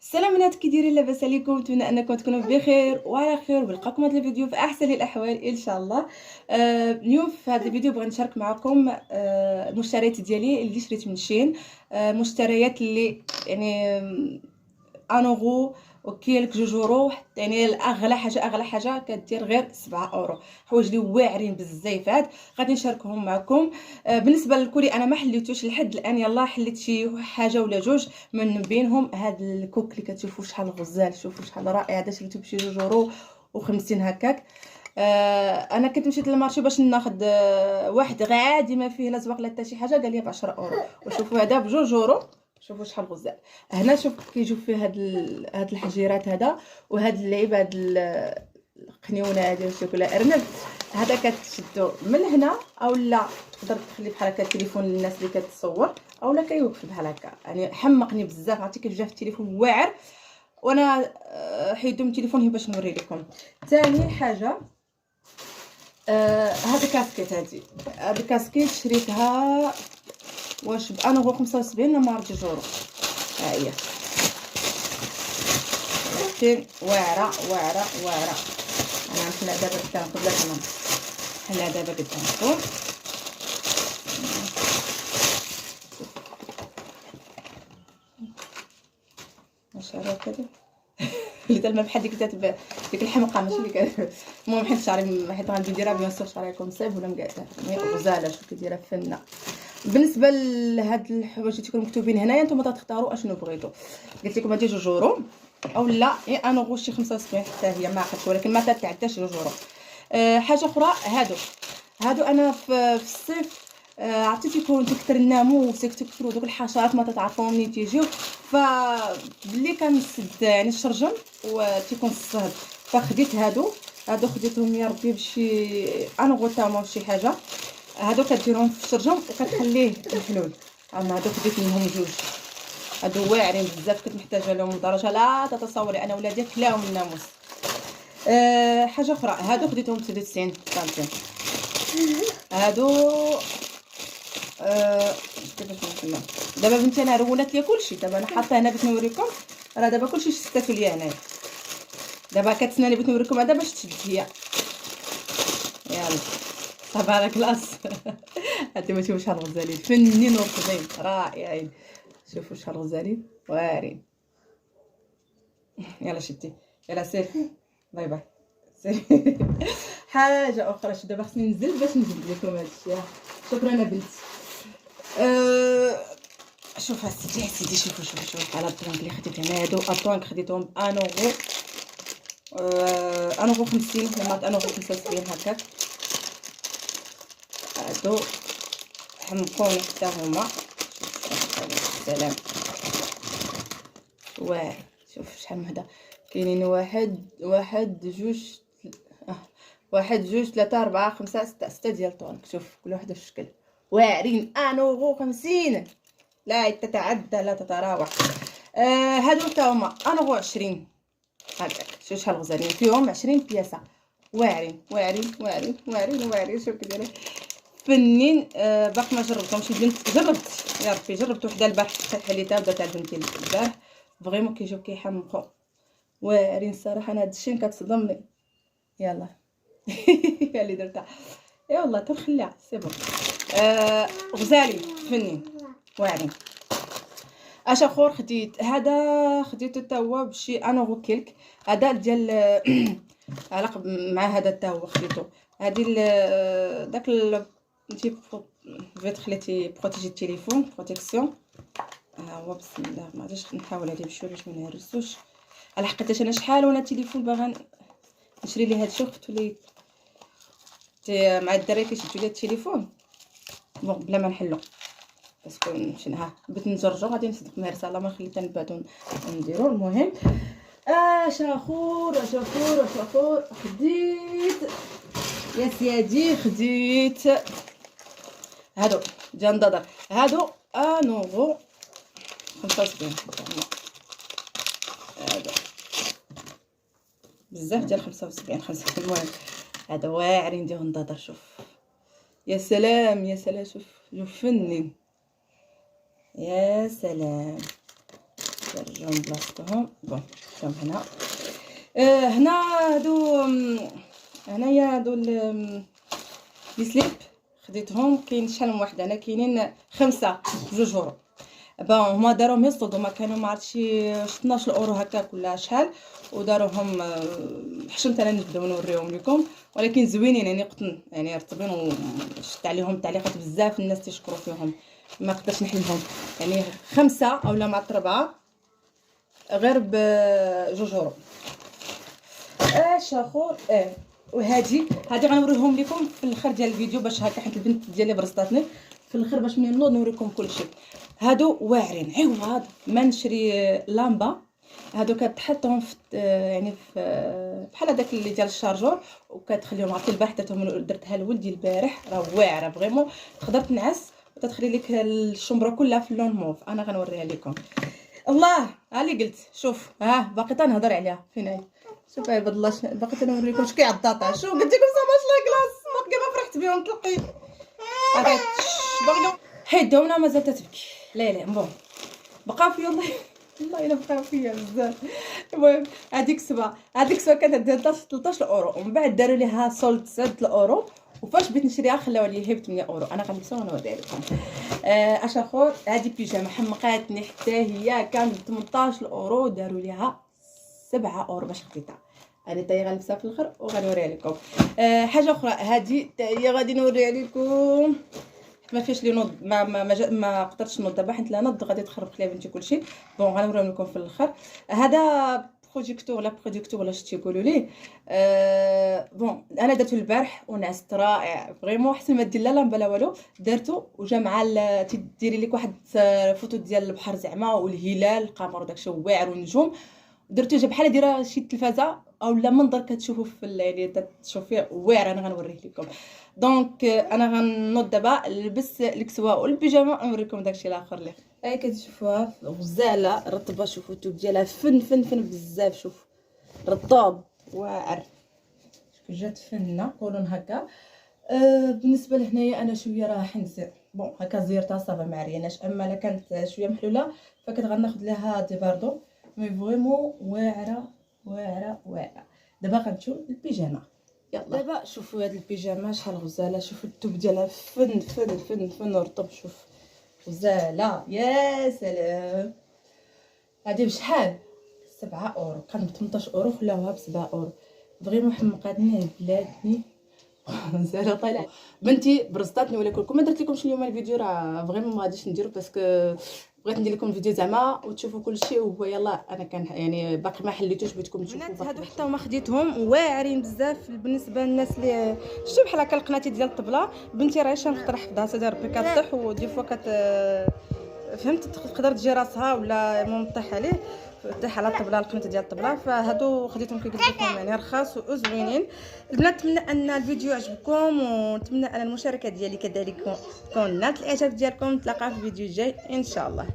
السلام البنات، كي دايرين؟ لاباس عليكم؟ نتمنى انكم تكونوا بخير وعلى خير ونلقاكم هذا الفيديو في احسن الاحوال ان شاء الله. اليوم في هذا الفيديو بغيت نشارك معكم المشتريات ديالي اللي شريت من شين. مشتريات اللي يعني انورو وكيلك 2 يورو، يعني اغلى حاجه كدير غير 7 اورو. حوايج اللي واعرين بزاف غادي نشاركهم معكم. بالنسبه للكولي انا ما حليتوش لحد الان، يلا حليت شي حاجه ولا جوج من بينهم. هاد الكوك اللي كتشوفوا شحال غزال، شوفوا شحال رائع، هذا شريته بشي 2 يورو و50 هكاك. انا كنت مشيت للمارشي باش ناخذ واحد غادي ما فيه لا زواق لا حتى شي حاجه، قال لي ب 10 اورو. وشوفوا هذا ب 2 يورو، شوفوا شحال غزال. هنا شوف كيجيو فيه هاد الحجيرات هذا، وهاد اللعيب، هاد القنيونه هادي واش ولا ارنب. هذا كتشدو من هنا، اولا تقدر تخلي بحال هكا التليفون للناس اللي كتصور، اولا كيوقف بحال هكا. يعني حمقني بزاف، عرفتي كيف جا في التليفون واعر، وانا حيدو من التليفون باش نوري لكم. ثاني حاجه هذا كاسكيت، هذه كاسكيت شريتها واش ب 1.75 ولا ما عرفت 2 يورو. ها هي واعره واعره واعره. انا نحلها دابا قدامكم بلا تمام، نحلها دابا قدامكم. واش راه كذا اللي ما بحال ديك الحمقى، ماشي اللي المهم حيت شعري، حيت غادي نديرها بيان سور شعري يكون صيب ولا مقاده، يعني غزاله. شوف كيديرها فنه. بالنسبه لهاد الحوايج اللي تيكونوا مكتوبين هنايا نتوما تختاروا اشنو بغيتوا. قلت لكم هادي 2 يورو اولا انا غو شي 75 حتى هي ما عقلتش، ولكن ما تتعداش 2 يورو. حاجه اخرى، هادو انا في الصيف عرفتي تيكون تكثر الناموس، تكثروا دوك الحشرات ما تتعرفوا منين تيجيو، فبلي كنسد يعني الشرجم وتيكون الصهد. فخديت هادو خديتهم يا ربي بشي انغو تاما شي حاجه. هادو كديرهم في الشرجم وكتخليه محلول. انا هادو خديت منهم 2، هادو واعرين بزاف، كنت محتاجه لهم لدرجه لا تتصوري. انا ولادي كلاهم الناموس. حاجه اخرى، هادو خديتهم ب 99 سنتيم. هادو كيفاش نقول دابا بنتي، انا رولات ليا كلشي. دابا انا حاطه هنا بغيت نوريكم، راه دابا كلشي شتاتو ليا هنايا. دابا كتسناني بغيت نوريكم هذا باش تشد هي. يلا تبارك الله. هانتوما شوفوا شحال غزالين، فنين ورقدين رائعين. شوفوا شحال غزالين واعرين. يلا شدي، يلا سير، باي باي سير. حاجه اخرى، شو دابا خصني ننزل باش نجيب لكم هادشي. شكرا يا بنتي. شوف سيدي، شوفوا على الطونك اللي خديت هنا. هادو الطونك خديتهم ب 1 اورو، 1.50 لما 1.75 هكاك. هادو حمقوني حتى هما. سلام. واعر. شوف شحال من هدا كاينين، واحد جوج، واحد جوج 3 4 5 6 ديال الطونك. شوف كل وحده في الشكل واعرين. 1.50 لا تتعدى لا تتراوح. هادو حتى هما 1.20 هكاك. شوف شحال غزالين، فيهم 20 بياسه. واعرين واعرين واعرين واعرين واعرين. شوف كيديروا فنين. باقي ما جربتهمش البنت، جربت يا ربي، جربت وحده البارح حليتها ودا تاع بنتي البارح، فريمون كيجيو كيحمقوا واعرين الصراحه. انا هادشي كتصدمني. يلا هي اللي درتها، يلا تنخليها سي بون. غزالين فنين واعرين. اش اخر خديت؟ هذا خديته حتى هو بشي انورو كيلك. هذا ديال علاق مع هذا حتى هو خديته. هذه داك تي فيتر اللي تي بروتيجي التليفون، بروتيكسيون. هو بسم الله، ما غاديش نحاول هذه بشويه باش ما نهرسوش. على حقيقه انا شحال وانا التليفون باغا نشري ليه هاد الشيء، قلت لي مع الدراري كيشدوا لي التليفون بون بلا ما نحلو، باسكو مشينا بغيت نجرجر غادي نصدق مهرسه. الله ما نخلي حتى نبعدو نديرو. المهم شاخور خديت يا سيادي، خديت هادو ديال النضر. هادو انورو 75. هادو بزاف ديال 75. المهم هذا واعرين ديال النضر. شوف يا سلام يا سلام، شوف فنين يا سلام. نرجعو لبلاصتهم. بون شوفهم هنا. هنا هنايا هادو لي سليب خديتهم. كاين شحال من واحد هنا، كاينين 5 بجوج اورو. بون هما داروهم يصدوا، ما كانوا ما عرفتش 12 اورو هكاك ولا شحال، وداروهم حشمت انا نبداو نوريهم لكم، ولكن زوينين يعني قطن يعني رطبين، وشفت عليهم تعليقات بزاف الناس تيشكروا فيهم، ما قدرتش نحلهم يعني 5 اولا مع 4 غير بجوج اورو. اش اخر وهادي غنوريهم لكم في الاخر ديال الفيديو، باش هكا حيت البنت ديالي برصتاتني في الاخر باش منين نوض نوريكم كلشي. هادو واعرين عوض ما نشري لامبا. هادو كتحطهم في يعني في بحال هذاك اللي ديال الشارجور، وكتخليهم عرفتي البارح درتها لولدي البارح، راه واعره فريمون، تقدر تنعس وتتخلي لك الشمبره كلها في اللون موف. انا غنوريها لكم. الله اللي قلت شوف باقي تنهضر عليها فين هي. شوف هاي بالله باقي تنوريكم شكي عضاطه. شوف قلت لكم صافا لا كلاص باقي ما فرحت بهم تلقيت باقي حيدونا مازال تتبكي. لا بون بقاو فيا والله الا بقاو فيا بزاف. المهم هذيك سبعه كانت ديال 13 اورو، ومن بعد داروا ليها سولد 7 اورو، وفاش بغيت نشريها خلاوها لي هي ب 8 اورو. انا غنلبسها ونوريها لكم. اش اخر هذه بيجامه حمقاتني حتى هي كانت ب 18 اورو، داروا ليها 7 اورو باش خديتها. انا حتى هي غنلبسها في الاخر وغنوريها لكم. حاجه اخرى هذه حتى هي غادي نوريها لكم، ما فيش لي نوض ما قدرتش نوض دابا حيت لا نوض غادي تخربق لي بنتي كلشي. بون غنوريهم لكم في الاخر. هذا بروجيكتور ولا شتي يقولوا ليه. بون انا درتو البارح ونعست رائع فريمون، حتى ما دير لا لامبا لا والو، درتو وجا مع تديري لك واحد فوتو ديال البحر زعما والهلال القمر وداكشي واعر والنجوم. درتو جا بحال دايره شي تلفازه اولا منظر كتشوفوا في يعني تشوف فيه واعر. انا غنوريه لكم. دونك انا غنوض دابا نلبس الكسوه والبيجامه ونوريكم داكشي الاخر اللي هاي كتشوفوها غزاله رطبه. شوفوا الثوب ديالها فن بزاف. شوف رطاب واعر جات فنه قولون هكا. بالنسبه لهنايا انا شويه راح نزير. بون هكا زيرتها صافا ما عريناش، اما الا كانت شويه محلوله فكنت غناخذ لها دي باردو مي فريمون واعره. دابا غنمشيو للبيجامه. يلا دابا شوفوا هاد البيجامه شحال غزاله. شوفوا الثوب ديالها فن رطب. شوف غزاله يا سلام. هادي بشحال 7 اورو، كانت ب 18 اورو خلاوها ب 7 اورو. فريمون حمقاتني بلادني غزاله طالعه بنتي برصتاتني. ولا كلكم ما درت لكمش اليوم الفيديو راه فريمون ما غاديش نديرو باسكو بغيت ندير لكم الفيديو زعما وتشوفوا كلشي. وهو يلا انا كان يعني باقي ما حليتوش، بغيتكم تشوفوا. هادو حتى هما خديتهم واعرين بزاف بالنسبه للناس اللي شتو بحال هكا القناتي ديال الطبله. بنتي راهي خاطر حفظها سيدي ربي كطيح ودي فوا فهمت تقدر تجي راسها ولا مطيح عليه طيح على الطبله القناه ديال الطبله. فهادو خديتهم كي قلت لكم يعني رخاص وزوينين. البنات نتمنى ان الفيديو عجبكم، ونتمنى ان المشاركه ديالي كذلك تكون نالت الاعجاب ديالكم. نتلاقاو في الفيديو الجاي ان شاء الله.